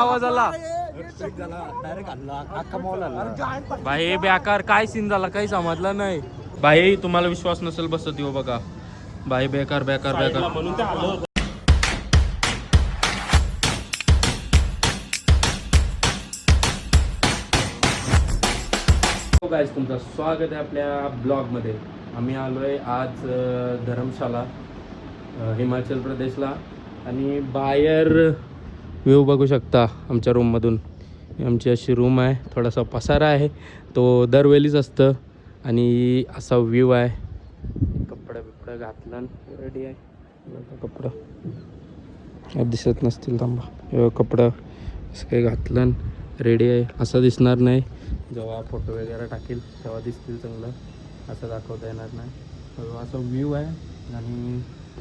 आवाज आला भाई बेकार काय सीन झाला काही समजलं नाही भाई. तुम्हाला विश्वास नसेल बसत येऊ बघा भाई. बेकार बेकार बेकार म्हणून ते आलो. गाईस तुमचं स्वागत आहे आपल्या ब्लॉगमध्ये. आम्ही आलोय आज धर्मशाला हिमाचल प्रदेशला आणि बाहेर व्ह्यू बघू शकता आमच्या रूममधून. आमची अशी रूम आहे, थोडासा पसारा आहे, तो दरवेळीच असतं आणि असा व्ह्यू आहे. कपडा बिपडा घातला रेडी आहे. कपडा दिसत नसतील थांबा. कपडा असं काही घातलं रेडी आहे. असं दिसणार नाही, जेव्हा फोटो वगैरे टाकेल तेव्हा दिसतील चांगलं. असं दाखवता येणार नाही. असा व्ह्यू आहे आणि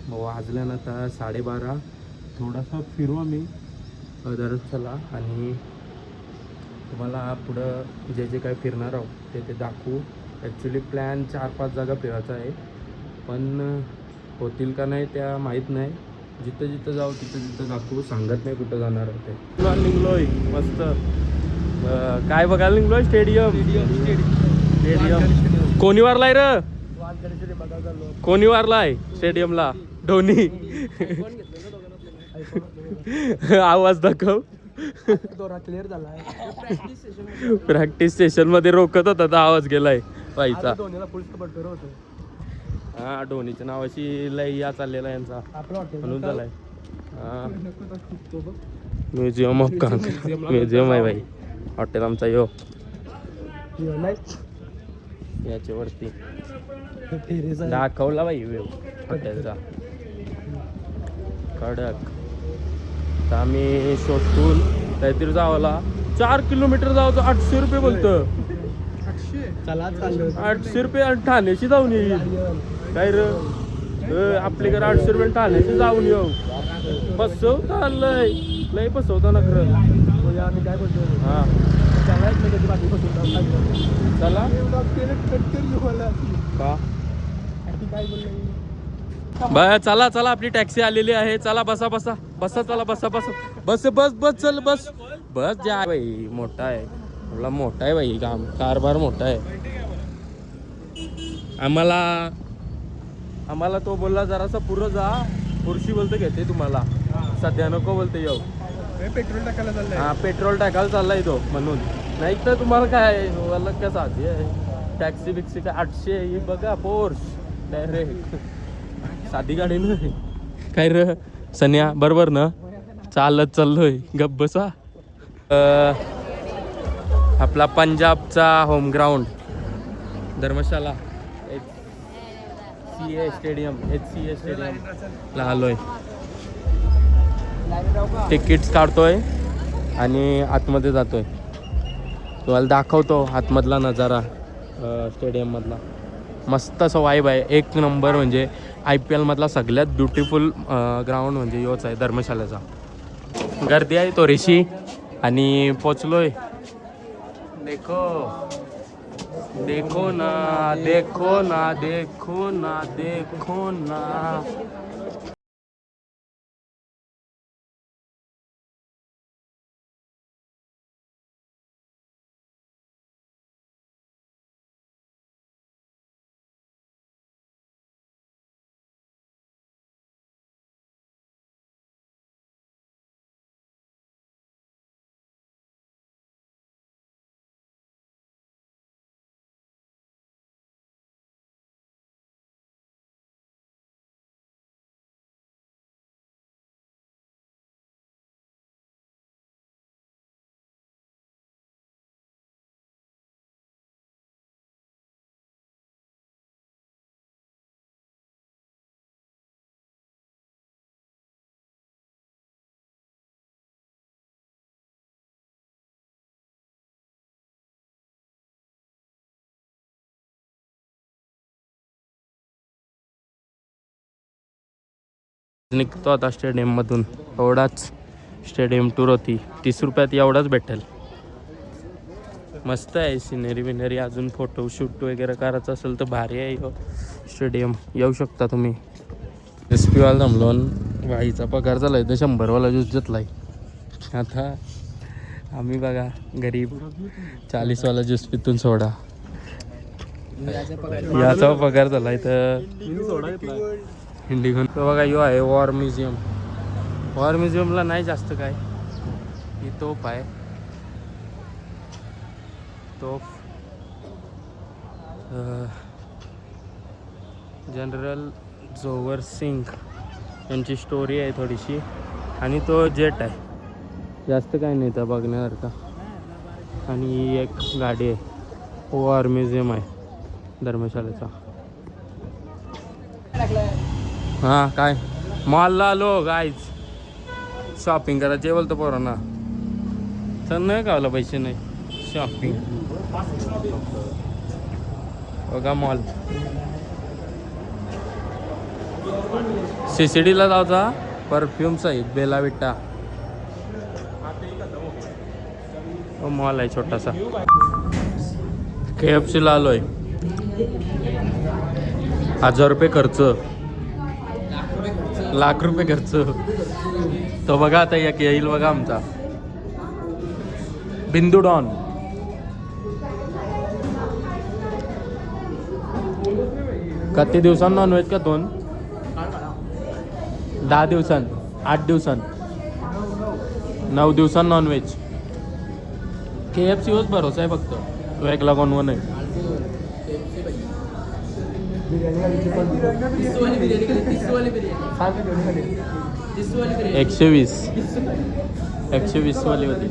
वाजल्यानं आता 12:30. थोडासा फिरू आम्ही धर्मशाला आणि तुम्हाला पुढं जे जे काय फिरणार आहोत ते दाखवू. ॲक्च्युली प्लॅन 4-5 जागा फिरायचा आहे, पण होतील का नाही त्या माहीत नाही. जिथं जिथं जाऊ तिथं तिथं दाखवू. सांगत नाही कुठं जाणार आहे ते. निघलोय मस्त. काय बघायला निघलोय? स्टेडियम. कोणी वारलाय र? कोणी वारलाय स्टेडियमला? धोनी. आवाज दाखव. क्लिअर झाला. प्रॅक्टिस सेशन मध्ये रोखत होता तर आवाज गेलाय पाहिचा. हा धोनीच्या नावाची लय या चाललेला यांचा म्हणून झालाय. म्युझियम ऑफ म्युझियम आहे भाई हॉटेल आमचा. यो याच्या वरती दाखवला बाई व्ह्यू हॉटेलचा कडक. तर आम्ही शोधून काहीतरी जावाला 4 किलोमीटर जावं. 800 रुपये बोलतं. 800 रुपये आणि ठाण्याशी जाऊन येईल काय र? आपल्याकडे 800 रुपये ठाण्याशी जाऊन येऊ. फसवता लय लय फसवता ना खरं. काय बोलतो हा चला बा चला चला आपली टॅक्सी आलेली आहे. चला बसा बसा बसा. चला बसा बसा बस बस बस चल बस बस जा भाई. मोठा आहे एवढा मोठा आहे भाई. काम कारभार मोठा आहे. आम्हाला तो बोलला जरासा पुरं जा. पुरशी बोलतो घेते तुम्हाला सध्या नको बोलते येऊ. पेट्रोल टाकायला चाललंय. हा पेट्रोल टाकायला चाललाय तो म्हणून. नाही तर तुम्हाला काय मला काय साधी आहे टॅक्सी बिक्सी काय 800 ही बघा. पोर्श डायरेक्ट साधी गाडी नाही काय र सन्या बरोबर ना? चालत चाललोय गप बसा. आपला पंजाबचा होम ग्राउंड धर्मशाला HCA स्टेडियमला आलोय. तिकीट्स काढतोय आणि आतमध्ये जातोय. तुम्हाला दाखवतो आतमधला नजारा स्टेडियम मधला. मस्त असं वाईब आहे. एक नंबर म्हणजे IPL मधला सगळ्यात ब्युटिफुल ग्राउंड म्हणजे योच आहे धर्मशालाचा. गर्दी आहे थोडीशी आणि पोचलोय. देखो देखो ना देखो ना देखो ना देखो ना. निघतो आता स्टेडियम मधून. एवढाच स्टेडियम टूर होती. 30 रुपयात एवढाच भेटेल. मस्त आहे सिनेरी बिनेरी. अजून फोटोशूट वगैरे करायचं असेल तर भारी आहे स्टेडियम. येऊ शकता तुम्ही. SP वाला थांबलो. भाईचा पगार झालाय तर 100 वाला ज्यूस घेतलाय. आता आम्ही बघा गरीब 40वाला ज्यूस पितून सोडा. याचा पगार झाला इथं इंडिगो. तो बघा यो आहे वॉर म्युझियम. वॉर म्युझियमला नाही जास्त काय, ही तोफ आहे. तोफ जनरल जोवर सिंग यांची स्टोरी आहे थोडीशी. आणि तो जेट आहे, जास्त काय नाही तर बघण्यासारखा. आणि ही एक गाडी आहे. वॉर म्युझियम आहे धर्मशाळेचा. हां काय मॉलला आलो गाईज, शॉपिंग करायचे बोलतो पोरांना. तर नाही गावला पैसे नाही शॉपिंग. बघा मॉल. CCDला जायचा परफ्यूम्स आहेत बेला विटा. मॉल आहे छोटासा. KFCला आलोय. 1000 रुपये खर्च, लाख रुपये खर्च. तो बघा आता एक येईल बघा आमचा बिंदू डॉन. किती दिवसांत नॉनव्हेज का 2? 10 दिवसांत, 8 दिवसांत, 9 दिवसांत नॉनव्हेज. KFCवरच भरोसा आहे फक्त, वेगळा कोणवर नाही. बिर्याणी 120 वाली होती.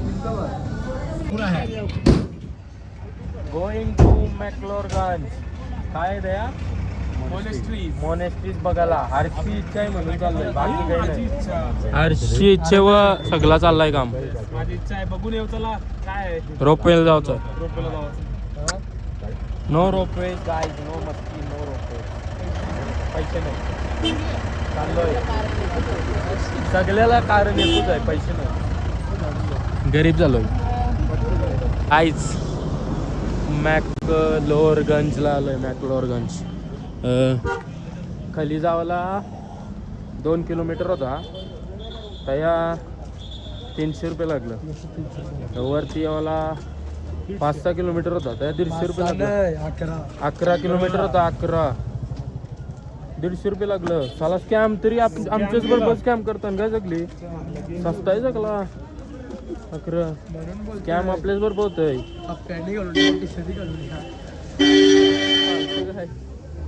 Going to McLeodganj. काय द्या मोनेस्ट्रीज बघायला. हरशी इच्छा आहे म्हणून चाललंय, बाकी काही नाही. हरशी इच्छेवर सगळा चाललाय काम. माझी इच्छा आहे बघून येऊ. चला काय रोपवेला जायचं. रोपवेला जायचं. नो रोपवे गाईज, नो मस्ती, नो रोपवे. पैसे नाही चाललोय. सगळ्याला कारण एकच आहे, पैसे नाही. गरीब झालोय आईच. मॅक्लोरगंजला आलोय. मॅक्लोरगंज खाली जावाला 2 किलोमीटर होता. त्या 300 रुपये लागलं. वरती यावाला 5-6 किलोमीटर होता, त्या 150 रुपये लागलं. 11 किलोमीटर होता. 11 150 रुपये लागलं. साला स्कॅम तरी आमच्याच बरोबर स्कॅम करताना काय जगली. सस्ता आहे जगला. 11 स्कॅम आपल्याच बरोबर होतंय.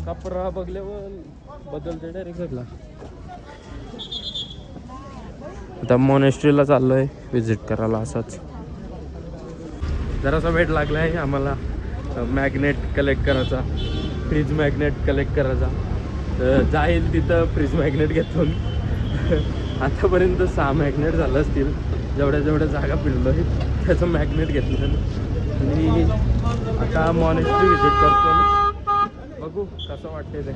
कपडा बघल्यावर बदलते डायरेक्ट सगळा. आता मोनेस्ट्रीला चाललोय विजिट करायला. असाच जरासा वेट लागला आहे आम्हाला. मॅग्नेट कलेक्ट करायचा, फ्रीज मॅग्नेट कलेक्ट करायचा. तर जाईल तिथं फ्रीज मॅग्नेट घेतो. आतापर्यंत 6 मॅग्नेट झालं असतील. जेवढ्या जागा फिरलो आहे त्याचं मॅग्नेट घेतलं. आणि आता मॉनेस्ट्री विजिट करतो. बघू कसं वाटते ते,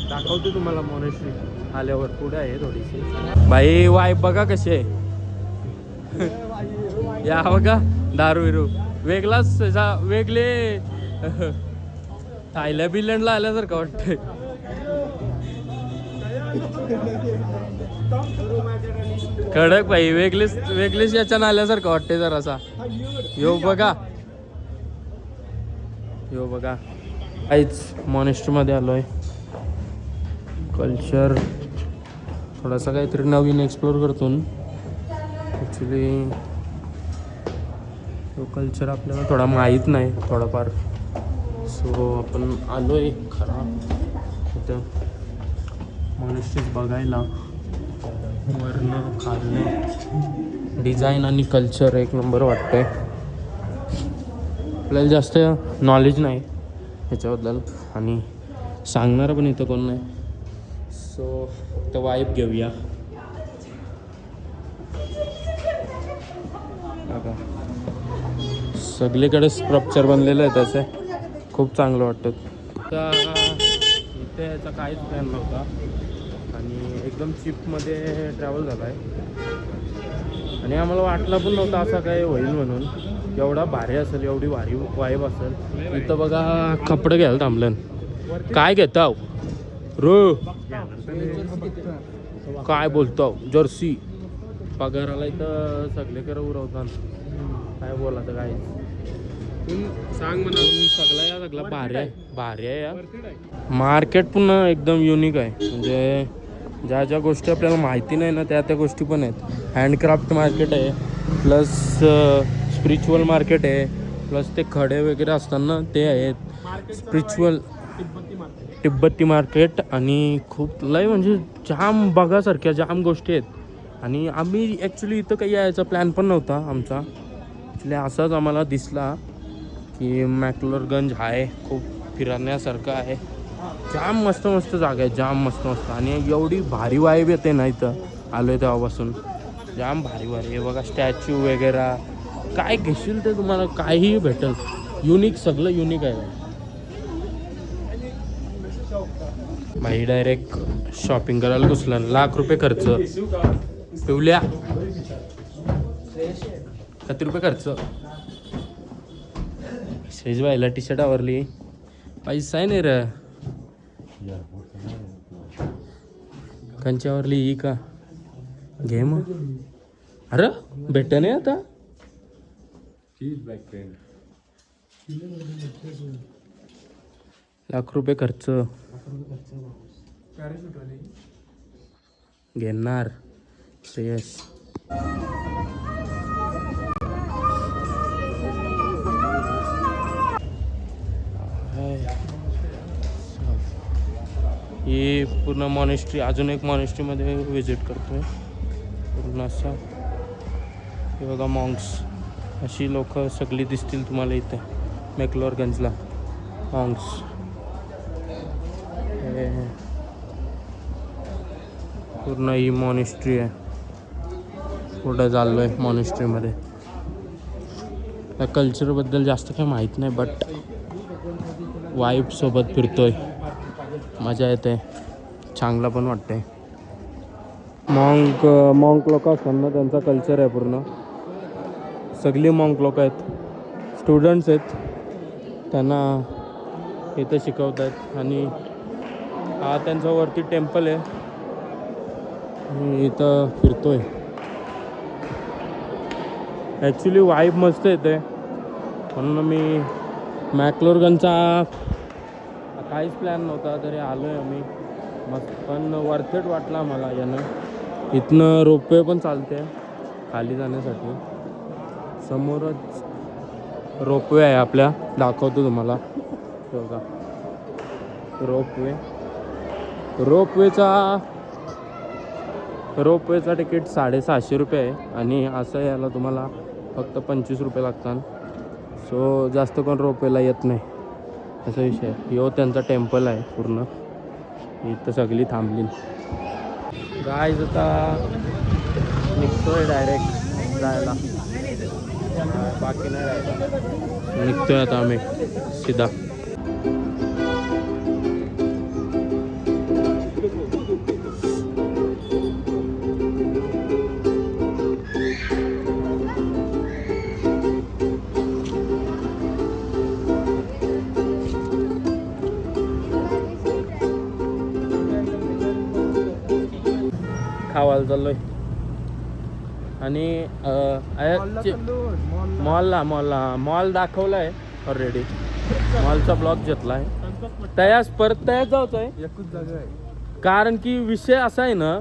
दाखवतो तुम्हाला मोनेस्ट्री आल्यावर. पुढे आहे थोडीशी. बाई वाईफ बघा कशी आहे. या बघा दारू विरू वेगळाच वेगळे. थायलंडला आल्यासारखं वाटतंय. कडक बाई, वेगळीच याच्यानं आल्यासारखं वाटतंय जरासा. यो बघा काहीच मॉनेस्ट्रीमध्ये आलो आहे. कल्चर थोडासा काहीतरी नवीन एक्सप्लोर करतो. ॲक्च्युली तो कल्चर आपल्याला थोडा माहीत नाही थोडाफार. सो आपण आलो आहे खरा इथं मॉनेस्ट्रीज बघायला. वरनं खालनं डिझाईन आणि कल्चर एक नंबर वाटतंय. आपल्याला जास्त नॉलेज नाही ह्याच्याबद्दल आणि सांगणारं पण इथं कोण नाही. सो फक्त वाईब घेऊया. बघा सगळीकडे स्ट्रक्चर बनलेलं आहे त्याचे, खूप चांगलं वाटतं. तर इथे याचा काहीच प्लॅन नव्हता आणि एकदम चिपमध्ये ट्रॅव्हल झाला आहे. आणि आम्हाला वाटलं पण नव्हतं असा काय होईल म्हणून. एवढा भारी असेल, एवढी भारी वाईब असेल. इथं बघा कपडे घ्यायला थांबलं. काय घेताव रो, काय बोलताव. जर्सी पगाराला इथं सगळे कर उरवतात. काय बोलायचं काय सांग म्हणा सगळा भारी आहे या मार्केट पुन्हा एकदम युनिक आहे. म्हणजे ज्या ज्या गोष्टी आपल्याला माहिती नाही ना त्या गोष्टी पण आहेत. हँडक्राफ्ट मार्केट आहे, प्लस स्पिरिच्युअल मार्केट आहे, प्लस ते खडे वगैरे असतात ना ते आहेत. स्पिरिच्युअल तिब्बती मार्केट आणि खूप लय म्हणजे जाम बघासारख्या जाम गोष्टी आहेत. आणि आम्ही ॲक्च्युली इथं काही यायचा प्लॅन पण नव्हता आमचा. ॲक्च्युली असाच आम्हाला दिसला की मॅक्लोडगंज आहे, खूप फिरण्यासारखं आहे, जाम मस्त मस्त जागा आहे, जाम मस्त मस्त. आणि एवढी भारी वाईब येते ना इथं आलो आहे तेव्हापासून, जाम भारी हे बघा स्टॅच्यू वगैरे काय घेशील ते तुम्हाला काहीही भेटेल. युनिक सगळं युनिक आहे भाई. डायरेक्ट शॉपिंग करायला घुसला. ₹1,00,000 खर्च. पिवल्या किती रुपये खर्च. शेजबाईला टी शर्ट आवरली, पैसा आहे नाही रे. कंची आवरली ही का घे मग. अरे भेट नाही आता. ₹1,00,000 खर्च घेणार श्रेयस. ही पूर्ण मॉनेस्ट्री, अजून एक मॉनेस्ट्रीमध्ये व्हिजिट करतोय पूर्ण असा. हे बघा मॉंक्स, अशी लोक सगळी दिसतील तुम्हाला इथे मॅक्लोडगंजला. मॉंक्स पूर्ण ही मॉनेस्ट्री आहे. पुढं चाललो आहे मॉनेस्ट्रीमध्ये. त्या कल्चरबद्दल जास्त काही माहीत नाही, बट वाईबसोबत फिरतोय, मजा येते, चांगला पण वाटते. मॉंक लोक असतात ना त्यांचा कल्चर आहे पूर्ण. सगळी मॉंक लोक आहेत, स्टुडंट्स आहेत, त्यांना इथं शिकवत आहेत. आणि हा त्यांचा वरती टेम्पल आहे, मी इथं फिरतोय. ॲक्च्युली वाईब मस्त येते म्हणून मी मॅक्लोडगंजचा काहीच प्लॅन नव्हता तरी आलो आहे आम्ही. मस्त पण वर्थेट वाटला मला यानं. इथनं रोपवे पण चालते खाली जाण्यासाठी. समोरच रोपवे आहे आपल्या, दाखवतो तुम्हाला. बघा रोपवेचा तिकीट ₹650 आहे. आणि असं याला तुम्हाला फक्त ₹25 लागतात. सो जास्त कोण रोपवेला येत नाही असा विषय. यो त्यांचा टेम्पल आहे पूर्ण, इथं सगळी थांबली. गाईज आता निघतोय डायरेक्ट जायला, बाकी नाही राहायला. निघतोय आता आम्ही सीधा. खावायला चाललोय आणि मॉल दाखवलाय ऑलरेडी. मॉलचा ब्लॉग घेतला आहे. परत तयाच जायचं आहे एकच जागा आहे. कारण की विषय असा आहे ना,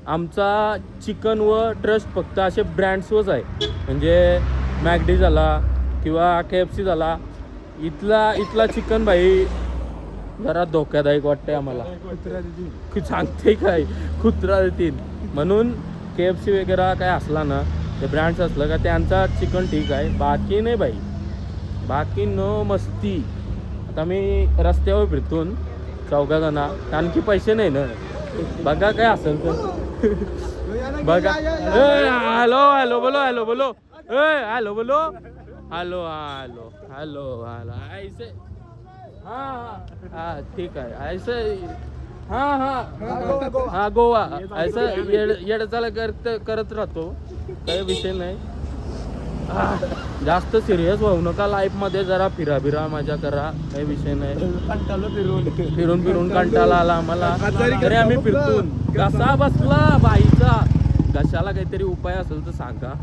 आमचा चिकन व ट्रस्ट फक्त असे ब्रँड्सवरच आहे. म्हणजे मॅकडी झाला किंवा KFC झाला. इथला चिकन भाई जरा धोकादायक वाटतंय आम्हाला. सांगते काय कुत्रा देतील. म्हणून KFC वगैरे काय असला ना, ते ब्रँड्स असलं का त्यांचा चिकन ठीक आहे, बाकी नाही भाई, बाकी नो मस्ती. आता मी रस्त्यावर फिरतून चौघाजना, कारण की पैसे नाही ना. बघा काय असेल तर बघा. हॅलो बोलो ऐसे. हाँ ठीक आहे ऐसे. हाँ गोवा असं येडचाला करत राहतो, काही विषय नाही. जास्त सिरियस होऊ नका लाईफमध्ये, जरा फिरा मजा करा, काही विषय नाही. फिरून कंटाळा आला आम्हाला, तरी आम्ही फिरतून. कसा बसला बाईचा घशाला काहीतरी उपाय असेल तर सांगा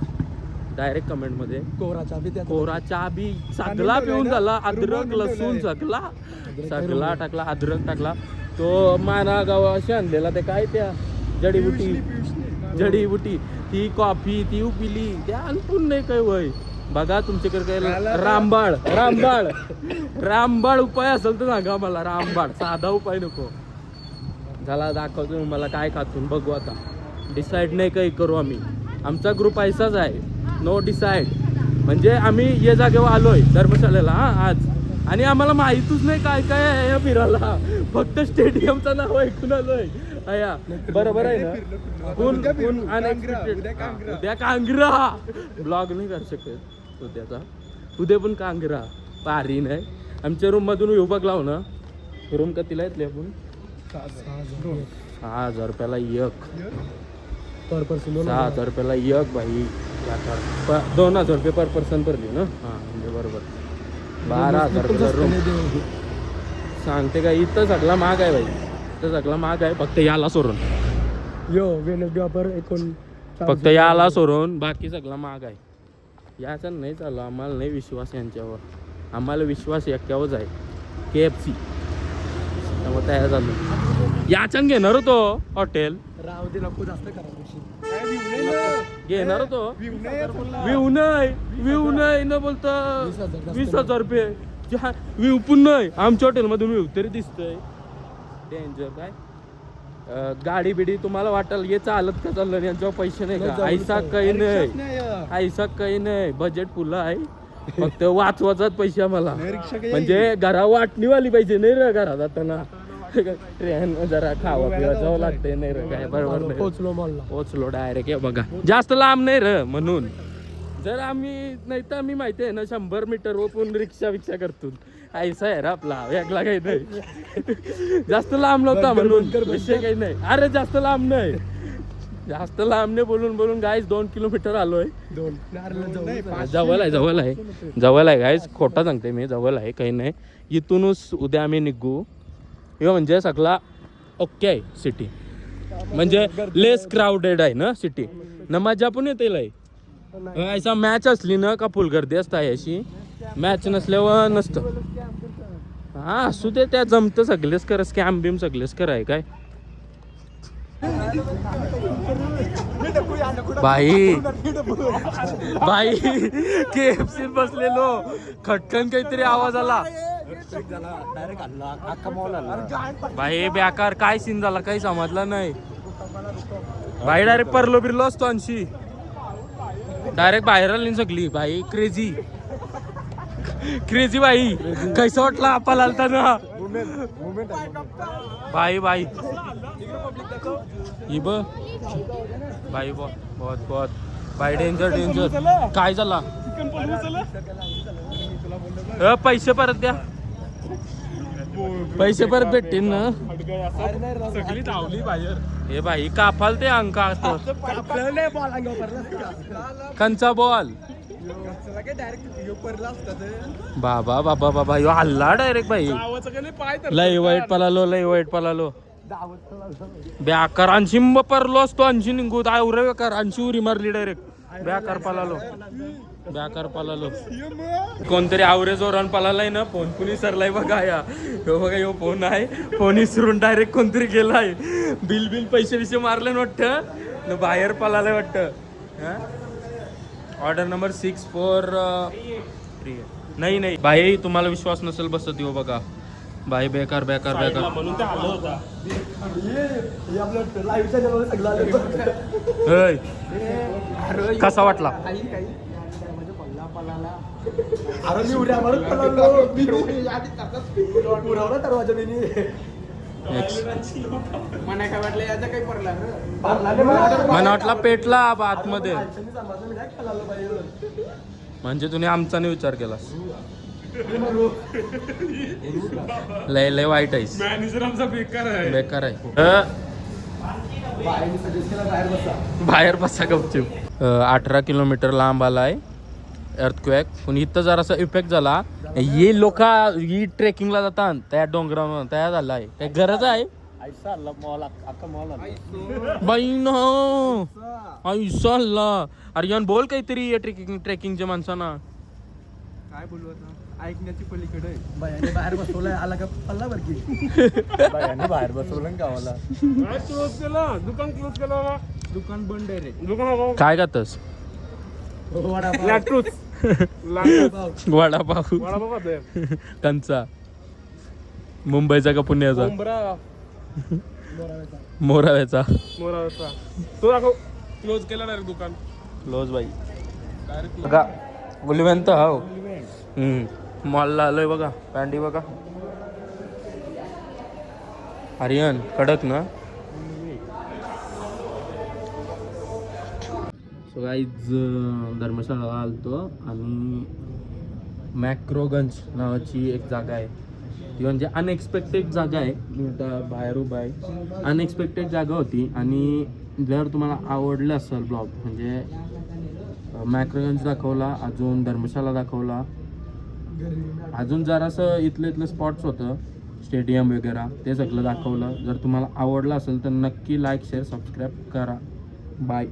डायरेक्ट कमेंटमध्ये. कोरा चहा बी सगळा पिऊन झाला, अद्रक लसूण सगळा टाकला, अद्रक टाकला. तो माना गावाशी आणलेला ते काय त्या जडीबुटी ती कॉफी ती पिली त्या अनपून नाही काय वय. बघा तुमच्याकडे काय रामबाळ उपाय असेल तर सांगा मला. रामबाळ साधा उपाय नको. झाला दाखवतो मला काय खातून बघू आता. डिसाईड नाही काही करू आम्ही. आमचा ग्रुप ऐसाच आहे, नो डिसाईड. म्हणजे आम्ही या जागेवर आलोय धर्मशाळेला आज, आणि आम्हाला माहितच नाही काय काय आहे या फिरायला. फक्त स्टेडियमचं नाव ऐकून आलोय. अया बरोबर आहे ना. उद्या कांगरा ब्लॉग नाही करू शकत उद्याचा. उद्या पण कांगरा पारी नाही. आमच्या रूम मधून येऊ बघलाव ना. रूम कितीला येतले आपण? 6,000 रुपयाला एक पर पर्सन. 6,000 रुपयाला एक भाई. 2,000 रुपये पर पर्सन भरली ना. हां म्हणजे बरोबर 12,000 रुपयाला रूम. सांगते का इथं सगळा महाग आहे भाई. इथं सगळा महाग आहे फक्त याला सोडून. फक्त याला सोडून बाकी सगळा महाग आहे. याचा नाही चालू. आम्हाला नाही विश्वास यांच्यावर. आम्हाला विश्वास याच्यावरच आहे. KFC त्यामुळे तयार झालं. याच्यान घेणार होतो हॉटेल. घेणार होतो. व्ह्यू नाही न बोलता 20,000 रुपये व्ह्यू पण नाही. आमच्या हॉटेलमधून व्ह्यू तरी दिसतंय. डेंजर काय गाडी बिडी तुम्हाला वाटेल हे चालत का चाललं. यांच्यावर पैसे नाही का? ऐसा काही नाही. बजेट फुल आहे. फक्त वाचवाचाच पैसे आम्हाला. म्हणजे घरा वाटणीवाली पाहिजे नाही रे. घरात जाताना ट्रेन जरा खावा पिवा जावं लागतंय नाही रे. काय बरोबर नाही. पोचलो डायरेक्ट. बघा जास्त लांब नाही रे म्हणून. जर आम्ही नाही तर आम्ही माहिती आहे ना 100 मीटर ओपून रिक्षा करतो. ऐसा आहे रे आपला वेगळा काही नाही. जास्त लांब नव्हता म्हणून विषय काही नाही. अरे जास्त लांब नाही. बोलून गाईज 2 किलोमीटर आलोय. जवळ आहे गाईज. खोटा सांगते मी. जवळ आहे काही नाही. इथूनच उद्या आम्ही निघू. हे म्हणजे सगळा ओके आहे सिटी. म्हणजे लेस क्राऊडेड आहे ना सिटी. न मजा पण येते. ऐसा मॅच असली ना का फुल गर्दी असते. अशी मॅच नसल्यावर नसतं. हा असू दे. त्या जमतं सगळेच कर. स्कॅम बिम सगळेच कर आहे काय. बाई KFC बसलेलो खटकन काहीतरी आवाज आला. बाई बेकार काय सीन झाला काही समजला नाही. बाई डायरेक्ट परलो बिरलो असतो. अंशी डायरेक्ट बाहेर आली सगळी. बाई क्रेझी बाई. कैसा वाटला आपला आलता ना. बाई ही ब बाई बहुत बाई डेंजर. काय झाला? पैसे परत द्या. पैसे परत भेटतील ना. सगळी धावली बाहेर. हे बाई कापाल ते अंका कंचा बॉल. बाबा यो हल्ला डायरेक्ट बाई. लय वाईट पलालो. बेकार 80 परलो असतो. 80 निघू आवरे बेकार. 80 उरी मारली डायरेक्ट. बेकार पलालो. कोणतरी आवरे जोरान पलालाय ना. फोन कुणी सरलाय बघा. यो फोन आहे. फोन विसरून डायरेक्ट कोणतरी गेलाय. बिल पैसे मारले वाटतं. बाहेर पलालाय वाटतं. Order number 643. नाही बाई तुम्हाला विश्वास नसेल बसत येऊ बघा. बाई बेकार म्हणून ते आलं होता. कसा वाटला? मला वाटला पेटला आतमध्ये. म्हणजे तुम्ही आमचा नाही विचार केलास. लय वाईट आहेस. मॅनेजर आमचा बेकार आहे. बाहेर बसा गपचूप. 18 किलोमीटर लांब आलाय अर्थक्वेक. पण इथं जरासा इफेक्ट झाला. ही लोक ही ट्रेकिंगला जातात त्या डोंगरावर तयार झाला आहे. काही गरज आहे बाई नो ऐसा अल्ला अरियान बोल काहीतरी या ट्रेकिंगच्या माणसांना. काय बोलू आता ऐकण्याची पलीकडे बायाने बाहेर बसवलंय आला का पल्ला बर की बायाने बाहेर बसवलं गावाला. क्लोज केलं दुकान क्लोज केलं दुकान बंद आहे रे. दुकान काय खातस? लॅट्रूस वडापाव कंचा मुंबईचा का पुण्याचा? मोराव्याचा. तो दाखव क्लोज केला डायरेक्ट दुकान. क्लोज बाई बघा गुलिवेंत हो मॉलला आलोय बघा. पॅन्टी बघा आर्यन कडक ना. सो गाईज धर्मशाळा आलतो आणि मॅक्रोगंज नावाची एक जागा आहे. ती म्हणजे अनएक्सपेक्टेड जागा आहे. मी आता बाहेर उभा आहे. अनएक्सपेक्टेड जागा होती आणि जर तुम्हाला आवडलं असेल ब्लॉग म्हणजे मॅक्रोगंज दाखवला, अजून धर्मशाला दाखवला, अजून जरासं इथलं स्पॉट्स होतं स्टेडियम वगैरे ते सगळं दाखवलं. जर तुम्हाला आवडलं असेल तर नक्की लाईक शेअर सबस्क्राईब करा. बाय.